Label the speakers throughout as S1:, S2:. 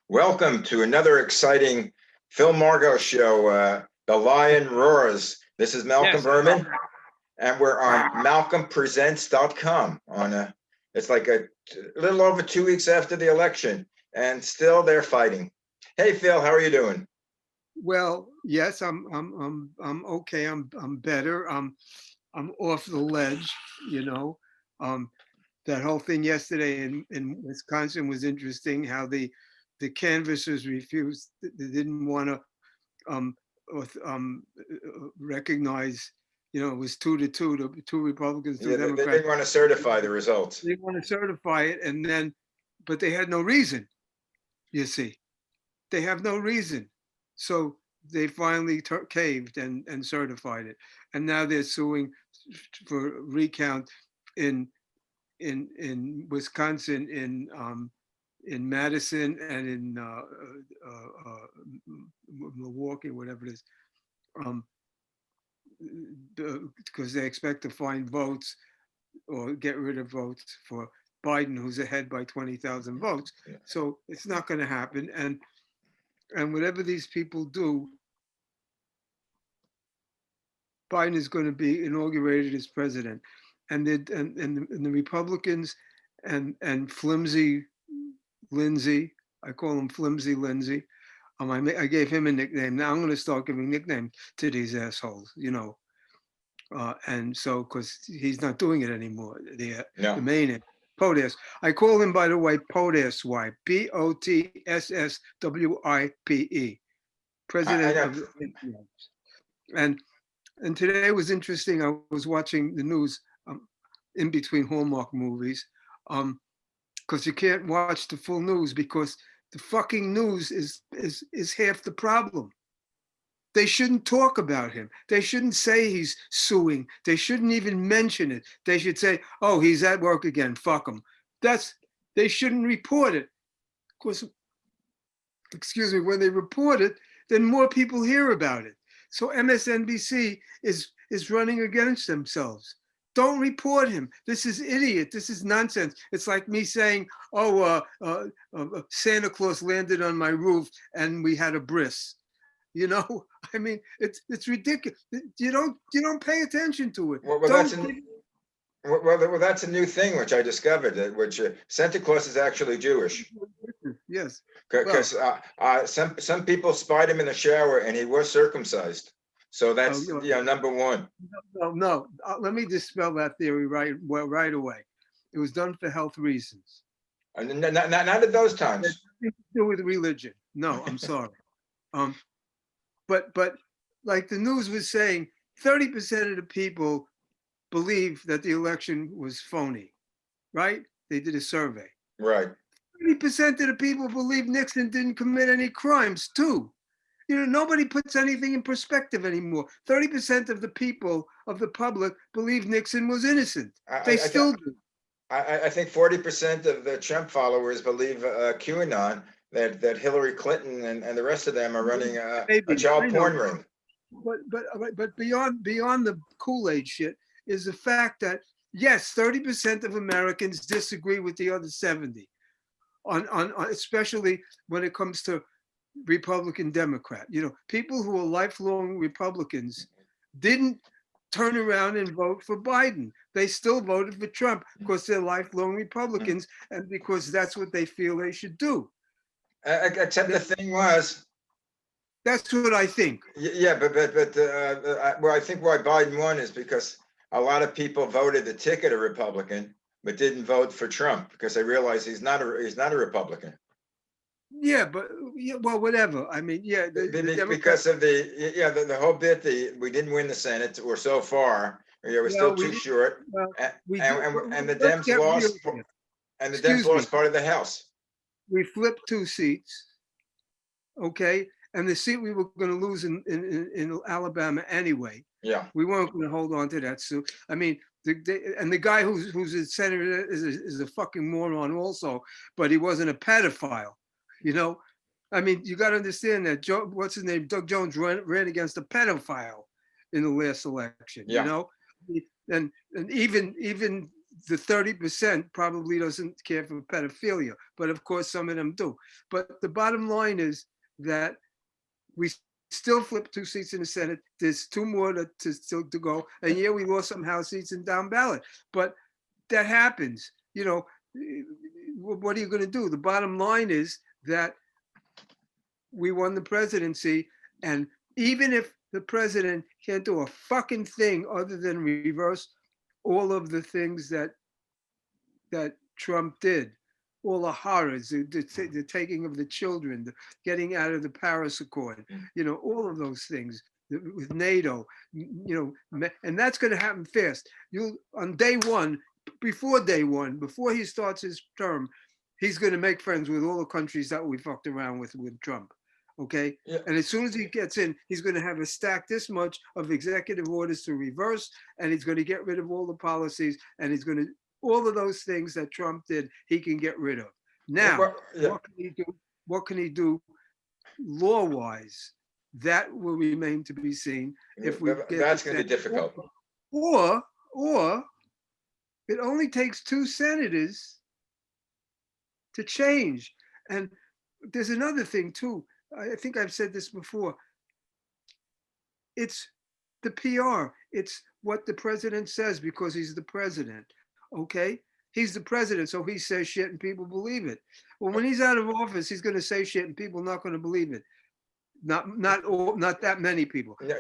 S1: Welcome to another exciting Phil Margo show, The Lion Roars. This is Malcolm
S2: Yes.
S1: Berman, and we're on malcolmpresents.com. It's like a little over 2 weeks after the election, and still they're fighting. Hey, Phil, how are you doing?
S2: Well, yes, I'm okay. I'm better. I'm off the ledge, you know. Um, that whole thing yesterday in Wisconsin was interesting. How the canvassers refused. They didn't want to um, recognize. It was 2-2, the two Republicans, two
S1: Yeah, they
S2: Democrats.
S1: didn't want to certify the results.
S2: They want to certify it, but they had no reason. You see, they have no reason. So they finally caved and certified it, and now they're suing for recount in Wisconsin, in Madison, and in Milwaukee, whatever it is, because they expect to find votes or get rid of votes for Biden, who's ahead by 20,000 votes. So it's not going to happen, and whatever these people do, Biden is going to be inaugurated as president, and the Republicans and flimsy Lindsey, I call him Flimsy Lindsey. I gave him a nickname. Now I'm going to start giving nicknames to these assholes, and so because he's not doing it anymore. The main POTUS. I call him, by the way, POTUS Wipe. POTSSWIPE. President of the and today was interesting. I was watching the news in between Hallmark movies, because you can't watch the full news because the fucking news is half the problem. They shouldn't talk about him. They shouldn't say he's suing. They shouldn't even mention it. They should say, "Oh, he's at work again. Fuck him." They shouldn't report it. Of course, excuse me, when they report it, then more people hear about it. So MSNBC is running against themselves. Don't report him. This is idiot. This is nonsense. It's like me saying, "Oh, Santa Claus landed on my roof and we had a bris." I mean, it's ridiculous. You don't pay attention to it.
S1: Well, that's a new thing which I discovered. Which Santa Claus is actually Jewish.
S2: Yes.
S1: Because some people spied him in the shower and he was circumcised. So that's number one.
S2: No. Let me dispel that theory right away. It was done for health reasons.
S1: Not at those times.
S2: It has nothing to do with religion. No, I'm sorry. But like the news was saying, 30% of the people believe that the election was phony, right? They did a survey.
S1: Right.
S2: 30% of the people believe Nixon didn't commit any crimes too. Nobody puts anything in perspective anymore. 30% of the people, of the public, believe Nixon was innocent. They still do.
S1: I think 40% of the Trump followers believe QAnon, that Hillary Clinton and the rest of them are running a child porn ring.
S2: But beyond the Kool-Aid shit is the fact that, yes, 30% of Americans disagree with the other 70, on especially when it comes to Republican, Democrat. People who are lifelong Republicans didn't turn around and vote for Biden. They still voted for Trump because they're lifelong Republicans and because that's what they feel they should do.
S1: Except the thing was,
S2: that's what I think.
S1: Yeah, but I think why Biden won is because a lot of people voted the ticket a Republican, but didn't vote for Trump because they realize he's not a Republican.
S2: Yeah, but well, whatever. I mean, yeah,
S1: because of the whole bit. We didn't win the Senate, or so far. We're still too short, and the Dems lost, and the Dems lost part of the House.
S2: We flipped 2 seats, okay, and the seat we were going to lose in Alabama anyway.
S1: Yeah,
S2: we weren't going to hold on to that suit. I mean, the guy who's a senator is a fucking moron also, but he wasn't a pedophile. I mean, you got to understand that what's his name, Doug Jones ran against a pedophile in the last election.
S1: Yeah.
S2: And even the 30% probably doesn't care for pedophilia, but of course some of them do. But the bottom line is that we still flipped 2 seats in the Senate. There's 2 more to still to go. And yeah, we lost some House seats in down ballot, but that happens. You know, what are you going to do? The bottom line is that we won the presidency, and even if the president can't do a fucking thing other than reverse all of the things that Trump did, all the horrors, the taking of the children, the getting out of the Paris Accord, you know, all of those things with NATO, you know, and that's going to happen fast. On day one, before he starts his term, he's going to make friends with all the countries that we fucked around with Trump. Okay. Yeah. And as soon as he gets in, he's going to have a stack this much of executive orders to reverse, and he's going to get rid of all the policies, and he's going to, all of those things that Trump did, he can get rid of. Now, what can he do? What can he do law-wise? That will remain to be seen. If we get
S1: that's going to be difficult.
S2: Or it only takes 2 senators to change. And there's another thing too. I think I've said this before. It's the PR. It's what the president says because he's the president. Okay? He's the president, so he says shit and people believe it. Well, when he's out of office, he's going to say shit and people are not going to believe it. Not that many people.
S1: Not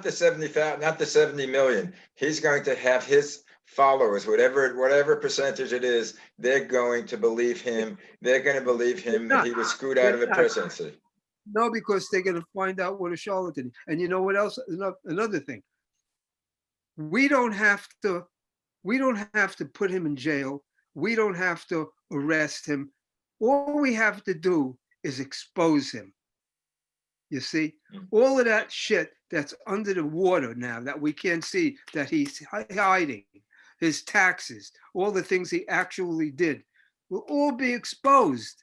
S1: the 70,000, not the 70 million. He's going to have his followers, whatever percentage it is, they're going to believe him. They're going to believe him that he was screwed out of the presidency.
S2: No, because they're going to find out what a charlatan is. And you know what else? Another thing. We don't have to put him in jail. We don't have to arrest him. All we have to do is expose him. You see, all of that shit that's under the water now that we can't see, that he's hiding, his taxes, all the things he actually did, will all be exposed.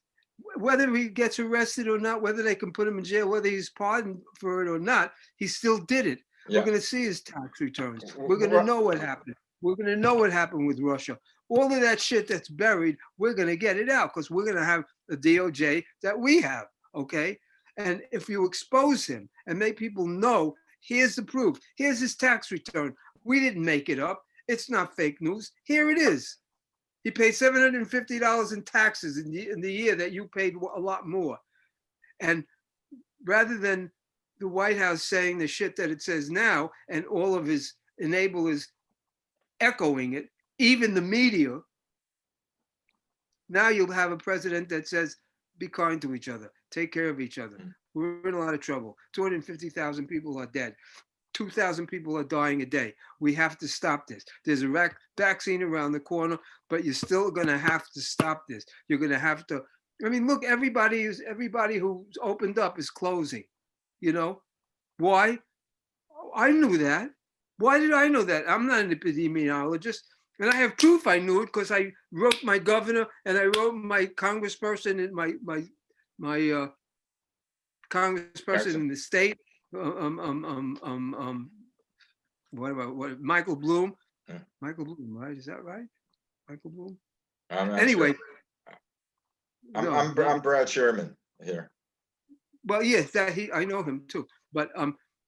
S2: Whether he gets arrested or not, whether they can put him in jail, whether he's pardoned for it or not, he still did it. Yeah. We're going to see his tax returns. We're going to know what happened. We're going to know what happened with Russia. All of that shit that's buried, we're going to get it out because we're going to have a DOJ that we have, okay? And if you expose him and make people know, here's the proof, here's his tax return. We didn't make it up. It's not fake news. Here it is. He paid $750 in taxes in the year that you paid a lot more. And rather than the White House saying the shit that it says now and all of his enablers echoing it, even the media, now you'll have a president that says, be kind to each other, take care of each other. We're in a lot of trouble. 250,000 people are dead. 2,000 people are dying a day. We have to stop this. There's a vaccine around the corner, but you're still going to have to stop this. You're going to have to, I mean, look, everybody who's opened up is closing, you know? Why? I knew that. Why did I know that? I'm not an epidemiologist. And I have proof I knew it because I wrote my governor and I wrote my congressperson and my congressperson in the state. What Michael Bloom? Michael Bloom, right? Is that right? Michael Bloom? Anyway.
S1: Sure. I'm Brad Sherman here.
S2: Well, yes, I know him too. But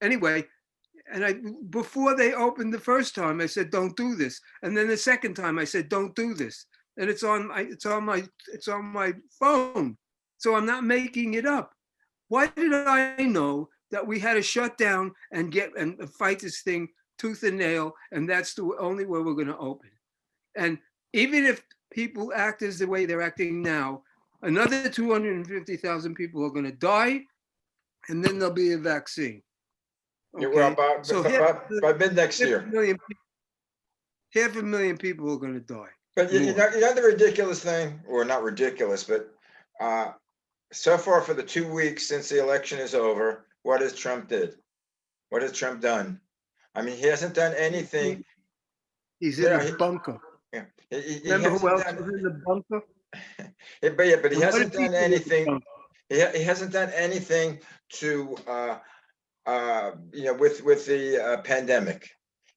S2: anyway, and before they opened the first time, I said, don't do this. And then the second time I said, don't do this. And it's on my phone. So I'm not making it up. Why did I know that we had to shut down and fight this thing tooth and nail? And that's the only way we're going to open. And even if people act as the way they're acting now, another 250,000 people are going to die, and then there'll be a vaccine.
S1: Okay. Well, by mid next year.
S2: 500,000 people are going to die.
S1: But you know the ridiculous thing, or not ridiculous, but so far for the 2 weeks since the election is over, what has Trump did? What has Trump done? I mean, he hasn't done anything.
S2: He's in the bunker.
S1: Yeah.
S2: Remember who else was in the bunker?
S1: But he hasn't done anything. He hasn't done anything to with the pandemic.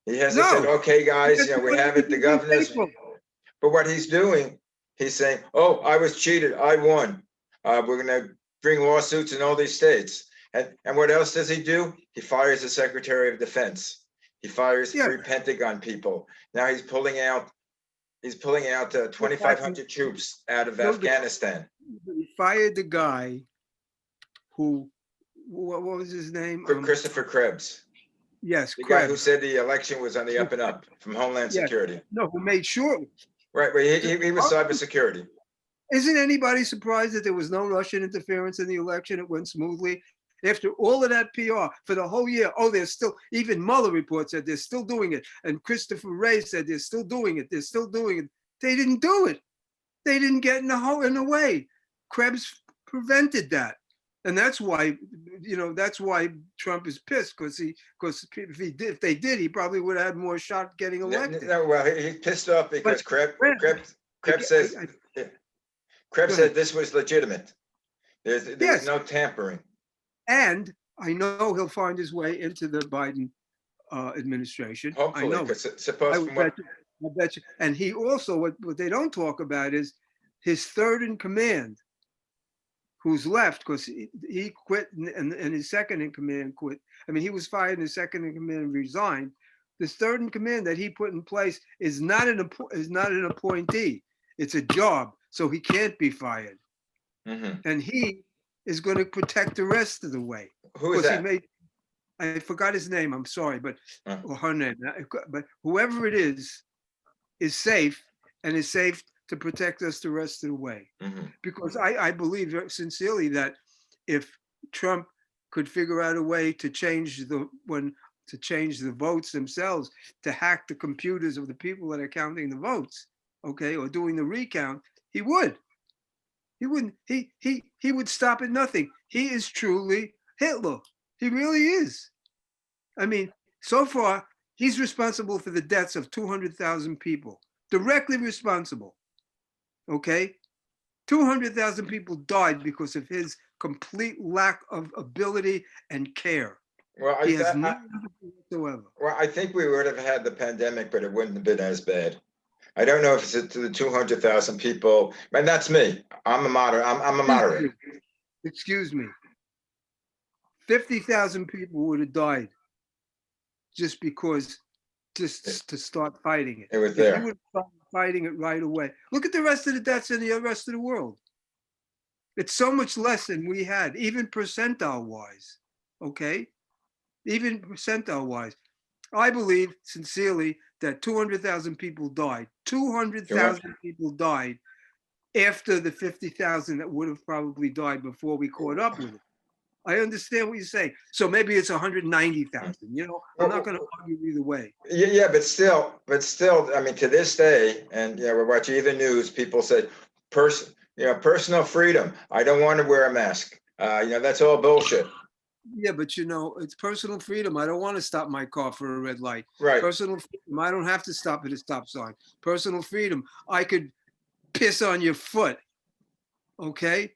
S1: He hasn't said,
S2: No,
S1: okay, guys,
S2: because
S1: we have it, the governors. But what he's doing, he's saying, oh, I was cheated, I won. We're going to bring lawsuits in all these states. And what else does he do? He fires the Secretary of Defense. He fires
S2: Yeah.
S1: pre-Pentagon people. Now he's pulling out 2,500 troops out of Afghanistan.
S2: He fired the guy who, what was his name?
S1: Christopher Krebs,
S2: Yes,
S1: the guy who
S2: Krebs.
S1: said the election was on the up and up from Homeland
S2: Yes.
S1: Security.
S2: No, who made sure.
S1: Right, he was cybersecurity.
S2: Isn't anybody surprised that there was no Russian interference in the election? It went smoothly. After all of that PR for the whole year, oh, there's still, even Mueller report said they're still doing it. And Christopher Wray said they're still doing it. They're still doing it. They didn't do it. They didn't get in the way. Krebs prevented that. And that's why, that's why Trump is pissed, because if they did, he probably would have had more shot getting elected.
S1: No, well, he's pissed off because Krebs said this was legitimate. There was no tampering.
S2: And I know he'll find his way into the Biden administration.
S1: Hopefully,
S2: I know. I bet you. And he also, what they don't talk about is his third in command, who's left, because he quit and his second in command quit. I mean, he was fired and his second in command resigned. This third in command that he put in place is not an appointee. It's a job, so he can't be fired.
S1: Mm-hmm.
S2: And he is going to protect the rest of the way.
S1: Who is that?
S2: I forgot his name. I'm sorry, or her name. But whoever it is safe, and is safe to protect us the rest of the way.
S1: Mm-hmm.
S2: Because I believe sincerely that if Trump could figure out a way to change the votes themselves, to hack the computers of the people that are counting the votes, okay, or doing the recount, he would. He wouldn't. He would stop at nothing. He is truly Hitler. He really is. I mean, so far, he's responsible for the deaths of 200,000 people. Directly responsible. Okay? 200,000 people died because of his complete lack of ability and care.
S1: Well,
S2: he has nothing whatsoever.
S1: Well, I think we would have had the pandemic, but it wouldn't have been as bad. I don't know if it's to the 200,000 people, and that's me. I'm a moderate.
S2: Excuse me. 50,000 people would have died just to start fighting it.
S1: It was there.
S2: If you would have started fighting it right away. Look at the rest of the deaths in the rest of the world. It's so much less than we had, even percentile-wise. Okay? Even percentile-wise. I believe sincerely that 200,000 people died. 200,000 people died after the 50,000 that would have probably died before we caught up with it. I understand what you're saying. So maybe it's 190,000. I'm not going to argue either way.
S1: Yeah, but still, I mean, to this day, and we're watching either news. People say, personal freedom. I don't want to wear a mask. That's all bullshit.
S2: Yeah, but it's personal freedom. I don't want to stop my car for a red light.
S1: Right.
S2: Personal freedom. I don't have to stop at a stop sign. Personal freedom. I could piss on your foot. Okay?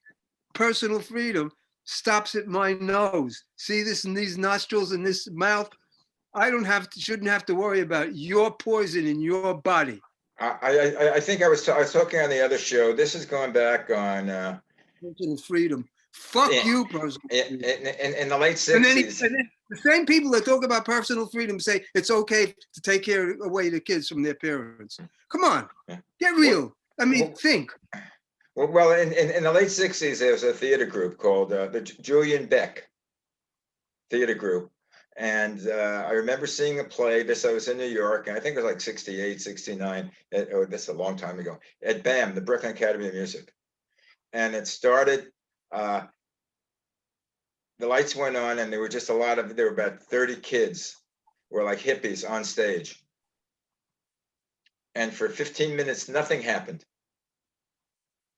S2: Personal freedom stops at my nose. See this in these nostrils and this mouth? Shouldn't have to worry about your poison in your body.
S1: I think I was talking on the other show. This is going back on
S2: personal freedom. Fuck you, personal freedom.
S1: In the late 60s.
S2: And then the same people that talk about personal freedom say it's okay to take away the kids from their parents. Come on, get real. Think.
S1: Well, in the late 60s, there was a theater group called the Julian Beck Theater Group. And I remember seeing a play. I was in New York, and I think it was like 68, 69. That's a long time ago. At BAM, the Brooklyn Academy of Music. And it started, the lights went on, and there were just there were about 30 kids who were like hippies on stage. And for 15 minutes, nothing happened.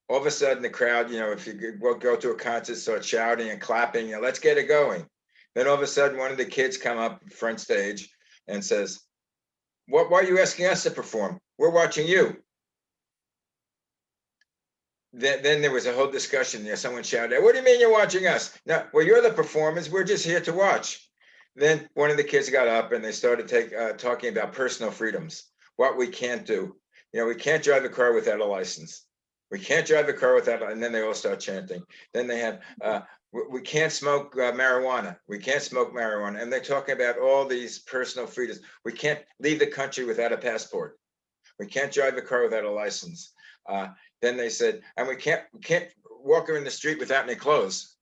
S1: All of a sudden, the crowd, if you go to a concert, start shouting and clapping, let's get it going. Then all of a sudden, one of the kids come up front stage and says, why are you asking us to perform? We're watching you. Then there was a whole discussion. Someone shouted, what do you mean you're watching us? No, well, you're the performers. We're just here to watch. Then one of the kids got up and they started talking about personal freedoms, what we can't do. We can't drive a car without a license. We can't drive a car without, and then they all start chanting. Then they have, we can't smoke marijuana. We can't smoke marijuana. And they're talking about all these personal freedoms. We can't leave the country without a passport. We can't drive a car without a license. Then they said, and we can't walk in the street without any clothes.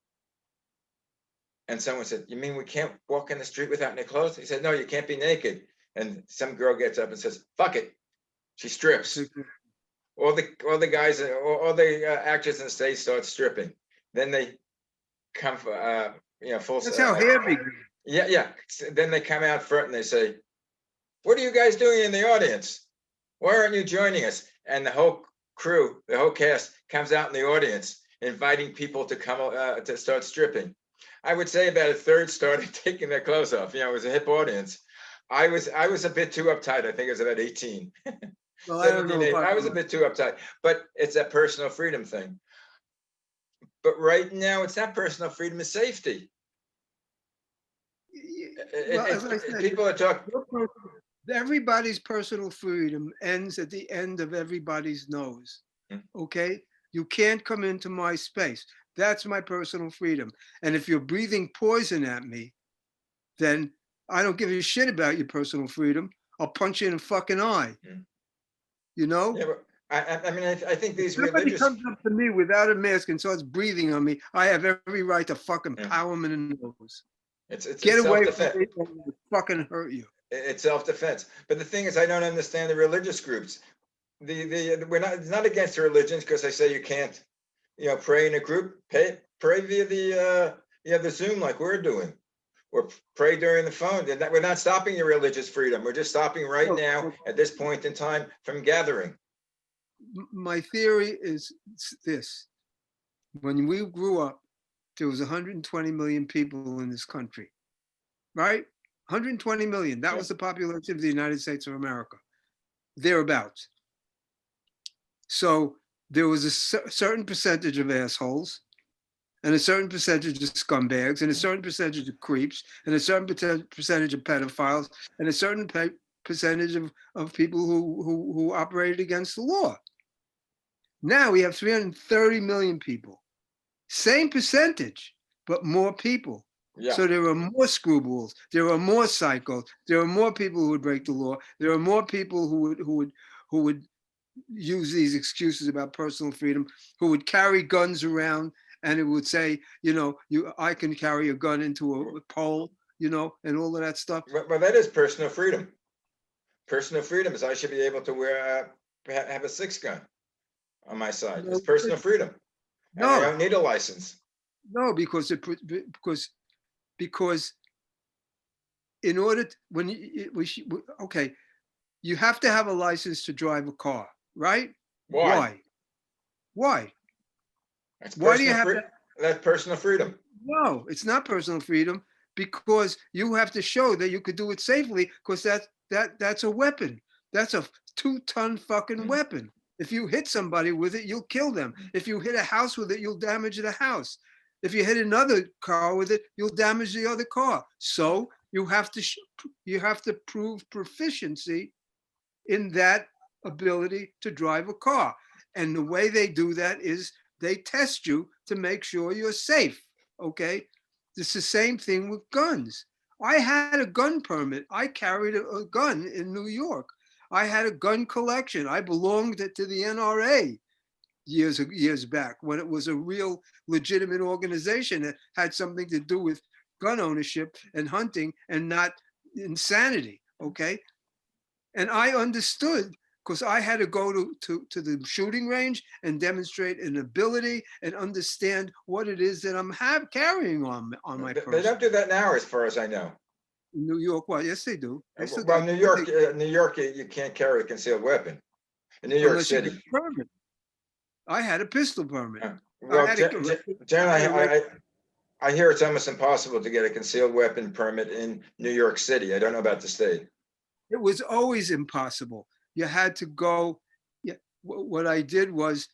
S1: And someone said, you mean we can't walk in the street without any clothes? He said, no, you can't be naked. And some girl gets up and says, fuck it. She strips. All the guys, all the actors in the stage start stripping. Then they come for, full.
S2: That's how hair begins.
S1: Yeah. Then they come out front and they say, what are you guys doing in the audience? Why aren't you joining us? And the whole crew, the whole cast comes out in the audience, inviting people to come to start stripping. I would say about a third started taking their clothes off. It was a hip audience. I was a bit too uptight. I think it was about 18.
S2: Well, I don't know.
S1: I was a bit too uptight, but it's that personal freedom thing. But right now, it's not personal freedom, it's safety.
S2: Well, as I said,
S1: people are talking.
S2: Everybody's personal freedom ends at the end of everybody's nose. Okay? You can't come into my space. That's my personal freedom. And if you're breathing poison at me, then I don't give a shit about your personal freedom. I'll punch you in the fucking eye. You know?
S1: Yeah, but I think these
S2: Somebody
S1: religious
S2: comes up to me without a mask and starts breathing on me, I have every right to fucking pow him in the nose.
S1: It's
S2: Get away from me, or I'll fucking hurt you.
S1: It's self-defense. But the thing is, I don't understand the religious groups. It's not against the religions because they say you can't, pray in a group. Pray via the Zoom like we're doing, or pray during the phone. We're not stopping your religious freedom. We're just stopping right now at this point in time from gathering.
S2: My theory is this: when we grew up, there was 120 million people in this country, right? 120 million. That was the population of the United States of America, thereabouts. So there was a certain percentage of assholes, and a certain percentage of scumbags, and a certain percentage of creeps, and a certain percentage of pedophiles, and a certain percentage of people who operated against the law. Now we have 330 million people. Same percentage, but more people. Yeah. So there are more screwballs. There are more psychos. There are more people who would break the law. There are more people who would use these excuses about personal freedom, who would carry guns around, and it would say, I can carry a gun into a pole, and all of that stuff.
S1: Well, that is personal freedom. Personal freedom is I should be able to have a 6-gun on my side. It's personal freedom. No, and I don't need a license.
S2: No, because in order to, you have to have a license to drive a car, right?
S1: Why?
S2: Why do you have that?
S1: That's personal freedom.
S2: No, it's not personal freedom, because you have to show that you could do it safely, because that's a weapon. That's a 2-ton fucking weapon. If you hit somebody with it, you'll kill them. If you hit a house with it, you'll damage the house. If you hit another car with it, you'll damage the other car. So you have to prove proficiency in that ability to drive a car. And the way they do that is they test you to make sure you're safe. Okay, it's the same thing with guns. I had a gun permit. I carried a gun in New York. I had a gun collection. I belonged to the NRA years back, when it was a real legitimate organization that had something to do with gun ownership and hunting and not insanity. Okay, and I understood, because I had to go to the shooting range and demonstrate an ability and understand what it is that I'm carrying on my person.
S1: They don't do that now, as far as I know.
S2: New York, well, yes, they do.
S1: Well, New York, you can't carry a concealed weapon. In New York City,
S2: I had a pistol permit.
S1: Well, generally, I hear it's almost impossible to get a concealed weapon permit in New York City. I don't know about the state.
S2: It was always impossible. You had to go. What I did was,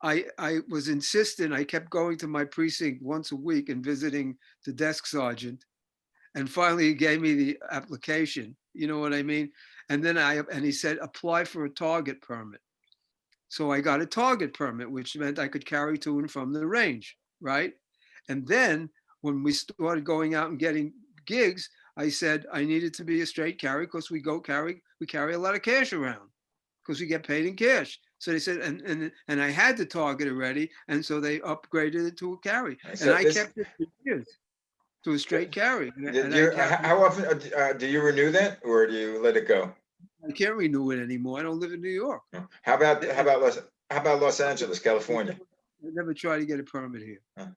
S2: I was insistent. I kept going to my precinct once a week and visiting the desk sergeant. And finally he gave me the application, you know what I mean? And then and he said, apply for a target permit. So I got a target permit, which meant I could carry to and from the range, right? And then when we started going out and getting gigs, I said I needed to be a straight carry because we carry a lot of cash around because we get paid in cash. So they said, and I had the target already, and so they upgraded it to a carry, and
S1: So
S2: I
S1: this,
S2: kept it for years to a straight carry, and I
S1: you,
S2: kept.
S1: how often do you renew that, or do you let it go?
S2: I can't renew it anymore. I don't live in New York.
S1: How about Los Angeles, California?
S2: I never tried to get a permit here.
S1: Huh.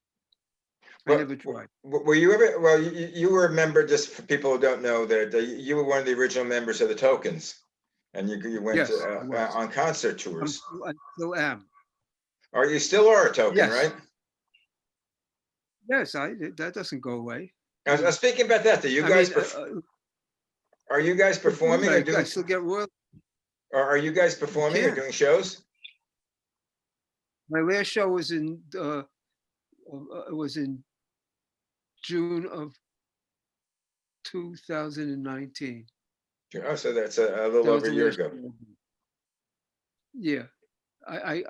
S2: I
S1: Well,
S2: never tried.
S1: were you ever? Well, you were a member. Just for people who don't know, that you were one of the original members of the Tokens, and you went
S2: Yes, I was.
S1: on concert tours.
S2: I still am.
S1: Or you still are a Token,
S2: Yes.
S1: right?
S2: Yes, that doesn't go away.
S1: I was speaking about that. Do you
S2: I
S1: guys
S2: mean,
S1: are you guys performing or
S2: I
S1: doing?
S2: still get royalties.
S1: Or are you guys performing or
S2: Can.
S1: doing shows?
S2: My last show was in June of 2019.
S1: Oh, so that's a little
S2: That was
S1: over a
S2: the
S1: year
S2: last
S1: ago.
S2: show. Yeah, I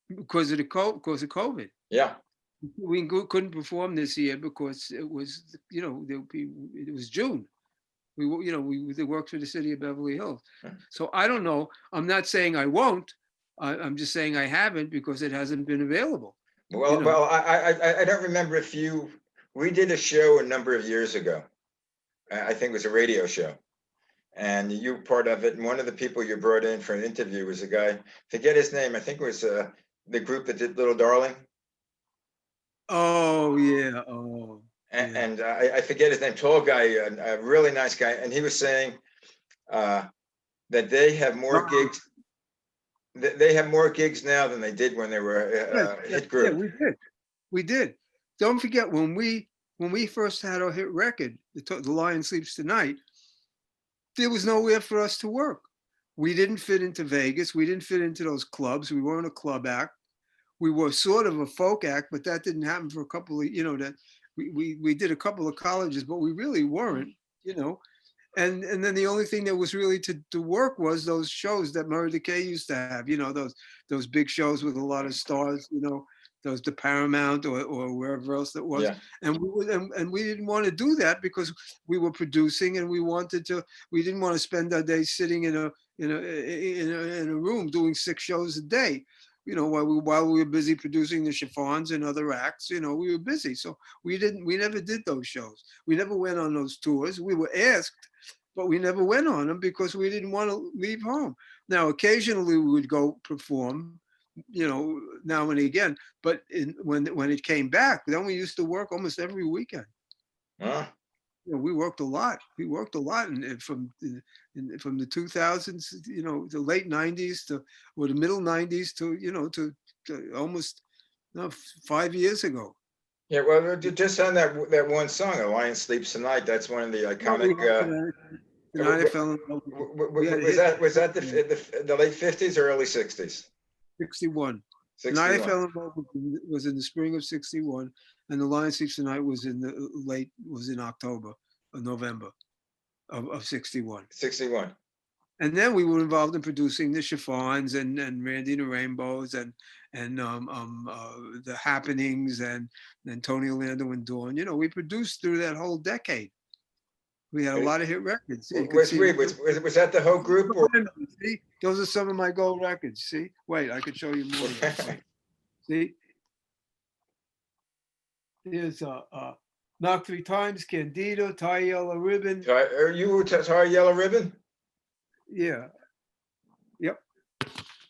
S2: because of COVID.
S1: Yeah.
S2: We couldn't perform this year because it was, it was June. They worked for the city of Beverly Hills. So I don't know. I'm not saying I won't. I'm just saying I haven't because it hasn't been available.
S1: Well, I don't remember if we did a show a number of years ago. I think it was a radio show, and you were part of it. And one of the people you brought in for an interview was a guy, forget his name. I think it was the group that did Little Darling.
S2: Oh yeah. Oh. Yeah.
S1: And I forget his name. Tall guy, a really nice guy, and he was saying that they have more gigs. They have more gigs now than they did when they were a hit group.
S2: Yeah, we did. Don't forget when we first had our hit record, The Lion Sleeps Tonight, there was nowhere for us to work. We didn't fit into Vegas. We didn't fit into those clubs. We weren't a club act. We were sort of a folk act, but that didn't happen for a couple of, that we did a couple of colleges, but we really weren't, And then the only thing that was really to work was those shows that Margo-The used to have, those big shows with a lot of stars, those the Paramount or wherever else that was.
S1: Yeah.
S2: And we didn't want to do that because we were producing and we didn't want to spend our days sitting in a room doing 6 shows a day. While we were busy producing the chiffons and other acts, we were busy. So we never did those shows. We never went on those tours. We were asked, but we never went on them because we didn't want to leave home. Now, occasionally we would go perform, now and again, but when it came back, then we used to work almost every weekend.
S1: Huh?
S2: We worked a lot. And from the 2000s, the late 90s or the middle 90s to almost 5 years ago.
S1: Yeah, well, just on that one song, "A Lion Sleeps Tonight," that's one of the iconic.
S2: Tonight I fell in love with
S1: Was that the late 50s or early 60s?
S2: 61.
S1: 61.
S2: Tonight I fell in love was in the spring of 61, and The Lion Sleeps Tonight was in October or November of 61.
S1: 61.
S2: And then we were involved in producing the chiffons and Randy and the Rainbows and the Happenings and Tony Orlando and Dawn. We produced through that whole decade. We had a lot of hit records.
S1: Was that the whole group? Or?
S2: See, those are some of my gold records. See, wait, I could show you more. See, there's Knock 3 Times, Candido, Tie Yellow Ribbon.
S1: Are you Tie Yellow Ribbon?
S2: Yeah. Yep.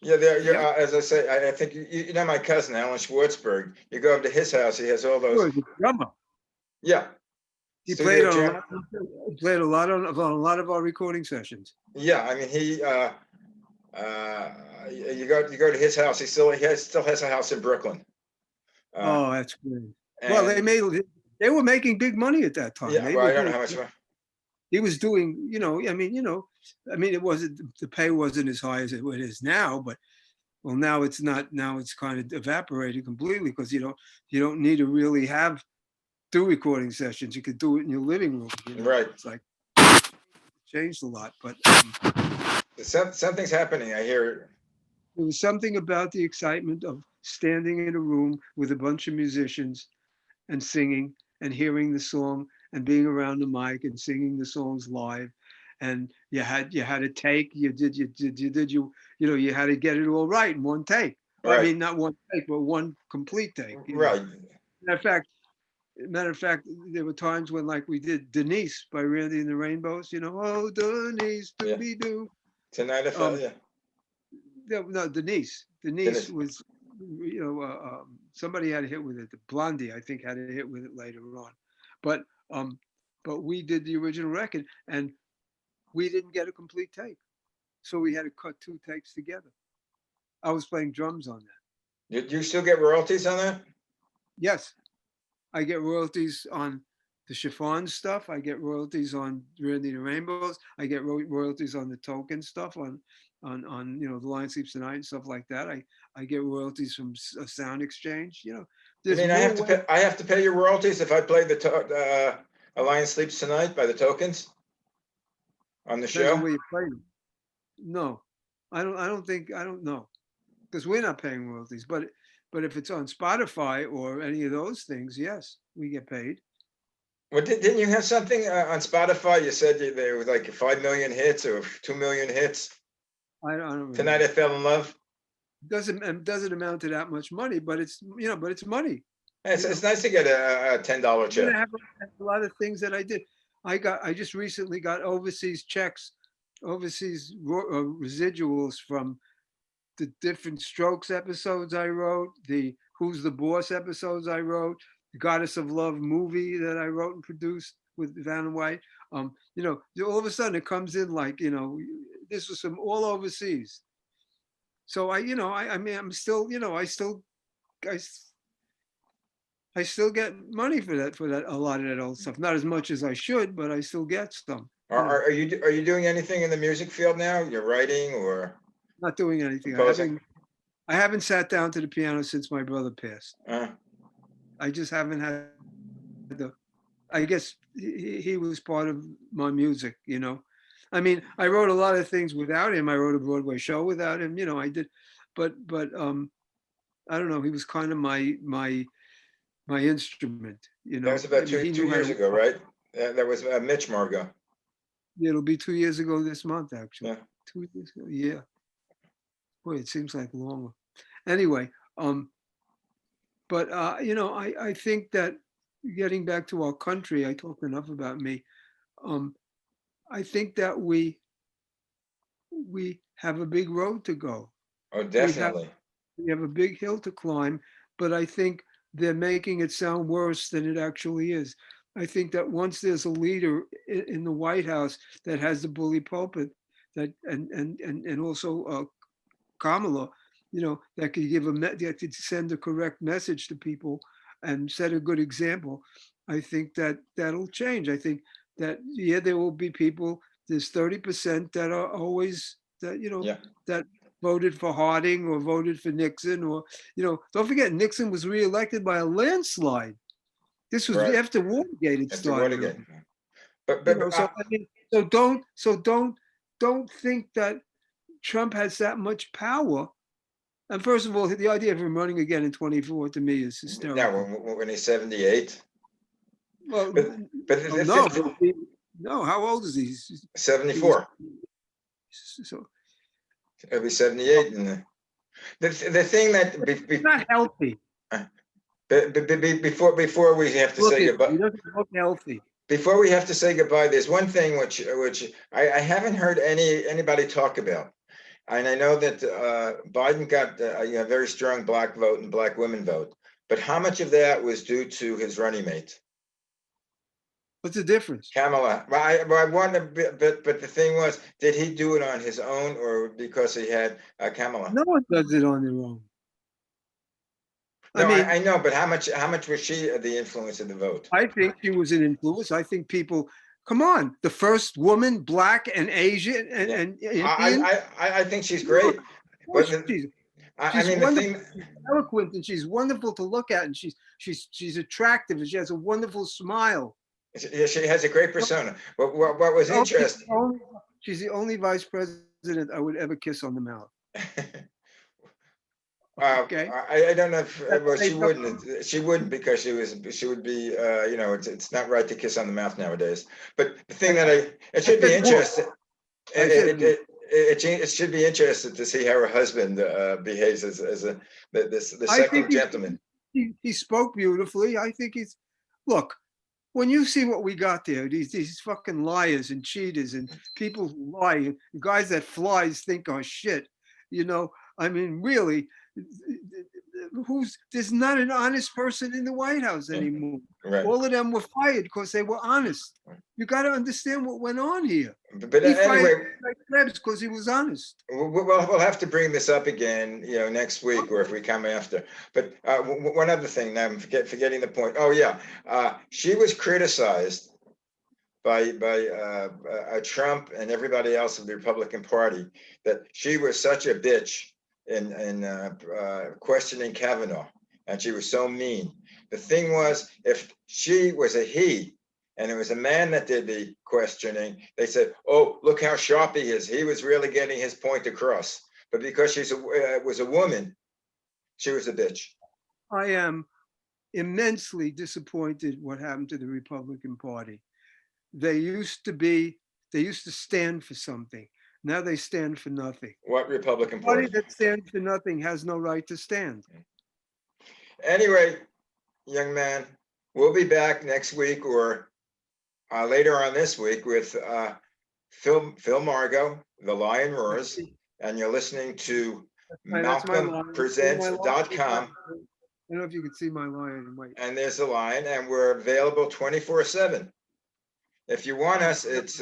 S1: Yeah, yep. As I say, I think you know my cousin Alan Schwartzberg. You go over to his house; he has all those.
S2: He was a drummer.
S1: Yeah.
S2: He played a lot on a lot of our recording sessions.
S1: Yeah, I mean you go to his house. He still has a house in Brooklyn.
S2: Oh, that's great. Well, they were making big money at that time.
S1: Yeah, well, I don't know how much.
S2: He was doing, it wasn't, the pay wasn't as high as it is now, but now it's not. Now it's kind of evaporated completely because you don't need to really have do recording sessions. You could do it in your living room.
S1: Right.
S2: It's like changed a lot, but
S1: Something's happening. I hear.
S2: there was something about the excitement of standing in a room with a bunch of musicians and singing and hearing the song and being around the mic and singing the songs live. And you had a take, you had to get it all right in one take. Well, I
S1: Right.
S2: mean, not one take, but one complete take.
S1: Right.
S2: Matter of fact, matter of fact, there were times when like we did Denise by Randy and the Rainbows, oh Denise,
S1: Yeah.
S2: doobie doo.
S1: Tonight I felt, yeah.
S2: No, Denise. Denise
S1: Dennis.
S2: was, somebody had a hit with it. The Blondie, I think, had a hit with it later on. But um, but we did the original record, and we didn't get a complete take, so we had to cut 2 takes together. I was playing drums on that.
S1: You still get royalties on that?
S2: Yes, I get royalties on the chiffon stuff. I get royalties on Randy and the Rainbows. I get royalties on the token stuff on the Lion Sleeps Tonight and stuff like that. I get royalties from a sound exchange.
S1: You
S2: There's
S1: mean
S2: more ways.
S1: I have to pay you royalties if I play the Alliance Sleeps Tonight by the Tokens on the
S2: Depends on
S1: show?
S2: where you play them. No, I don't know, because we're not paying royalties. But if it's on Spotify or any of those things, yes, we get paid.
S1: Well, didn't you have something on Spotify? You said there was like 5 million hits or 2 million hits.
S2: I don't remember.
S1: Tonight I Fell in Love.
S2: Doesn't amount to that much money, but it's money.
S1: It's nice to get a $10
S2: I
S1: check.
S2: have a lot of things that I did. I just recently got overseas checks, overseas residuals from the different Strokes episodes I wrote, the Who's the Boss episodes I wrote, the Goddess of Love movie that I wrote and produced with Van White. All of a sudden it comes in like, this was from all overseas. So I mean, I'm still, I still get money for that, a lot of that old stuff. Not as much as I should, but I still get some.
S1: Are you doing anything in the music field now? You're writing or
S2: Not doing anything.
S1: composing?
S2: I haven't sat down to the piano since my brother passed.
S1: Uh,
S2: I just haven't had the. I guess he was part of my music. I mean, I wrote a lot of things without him. I wrote a Broadway show without him. I did, but I don't know. He was kind of my instrument.
S1: that was about
S2: I mean, he
S1: two
S2: knew how
S1: years
S2: to.
S1: ago, right? That was Mitch Margo.
S2: It'll be 2 years ago this month, actually.
S1: Yeah.
S2: 2 years ago, yeah. Boy, it seems like longer. Anyway, but I think that getting back to our country, I talked enough about me. I think that we have a big road to go.
S1: Oh, definitely.
S2: We have a big hill to climb, but I think they're making it sound worse than it actually is. I think that once there's a leader in the White House that has the bully pulpit, that and also Kamala, that could that could send a correct message to people and set a good example. I think that that'll change. I think that there will be people. There's 30% that are always
S1: Yeah.
S2: that voted for Harding or voted for Nixon, or don't forget Nixon was reelected by a landslide. This was
S1: Right.
S2: after Watergate had
S1: After
S2: started.
S1: Watergate. But
S2: So I mean, don't think that Trump has that much power. And first of all, the idea of him running again in 24 to me is hysterical.
S1: now when he's 78.
S2: Well,
S1: But
S2: no. How old is he? He's
S1: 74.
S2: So
S1: It'll be 78. And the thing that
S2: he's not healthy.
S1: before we have to say goodbye.
S2: He doesn't look healthy.
S1: Before we have to say goodbye, there's one thing which I haven't heard anybody talk about, and I know that Biden got a very strong black vote and black women vote, but how much of that was due to his running mate?
S2: What's the difference?
S1: Kamala. Well, I wonder, but the thing was, did he do it on his own or because he had Kamala?
S2: No one does it on their own.
S1: No, I know, but how much was she the influence of the vote?
S2: I think she was an influence. I think people, come on, the first woman, black and Asian and Indian.
S1: I think she's great. But I
S2: She's
S1: mean, the
S2: wonderful,
S1: thing,
S2: she's eloquent, and she's wonderful to look at, and she's attractive, and she has a wonderful smile.
S1: yeah, she has a great persona. But what was
S2: Oh,
S1: interesting,
S2: she's the only vice president I would ever kiss on the mouth. Okay.
S1: I don't know if,
S2: That's
S1: well,
S2: say something.
S1: she wouldn't because she would be, you know, it's not right to kiss on the mouth nowadays. But the thing that it should be
S2: said would.
S1: interesting,
S2: I said would.
S1: it should be interesting to see how her husband behaves as the
S2: I think
S1: second gentleman.
S2: he spoke beautifully. I think look, when you see what we got there, these fucking liars and cheaters and people who lie, guys that flies think are shit, you know, I mean, really, there's not an honest person in the White House anymore.
S1: Right.
S2: All of them were fired because they were honest. You got to understand what went on here.
S1: But
S2: He
S1: anyway,
S2: fired Krebs because he was honest.
S1: we'll have to bring this up again, you know, next week or if we come after. But one other thing, now I'm forgetting the point. Oh yeah, she was criticized by Trump and everybody else of the Republican Party that she was such a bitch in questioning Kavanaugh, and she was so mean. The thing was, if she was a he, and it was a man that did the questioning, they said, "Oh, look how sharp he is. He was really getting his point across." But because she was a woman, she was a bitch.
S2: I am immensely disappointed what happened to the Republican Party. They used to stand for something. Now they stand for nothing.
S1: What Republican
S2: The party
S1: Party?
S2: that stands for nothing has no right to stand.
S1: Anyway, young man, we'll be back next week or later on this week with Phil Margo, The Lion Roars, and you're listening to
S2: That's my line.
S1: MalcolmPresents.com.
S2: I don't know if you can see my line. Wait.
S1: And there's the line, and we're available 24/7. If you want us, it's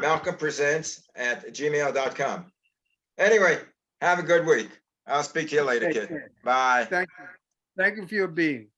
S1: MalcolmPresents@gmail.com. Anyway, have a good week. I'll speak to you later, kid. Bye.
S2: Thank you. Thank you for your being.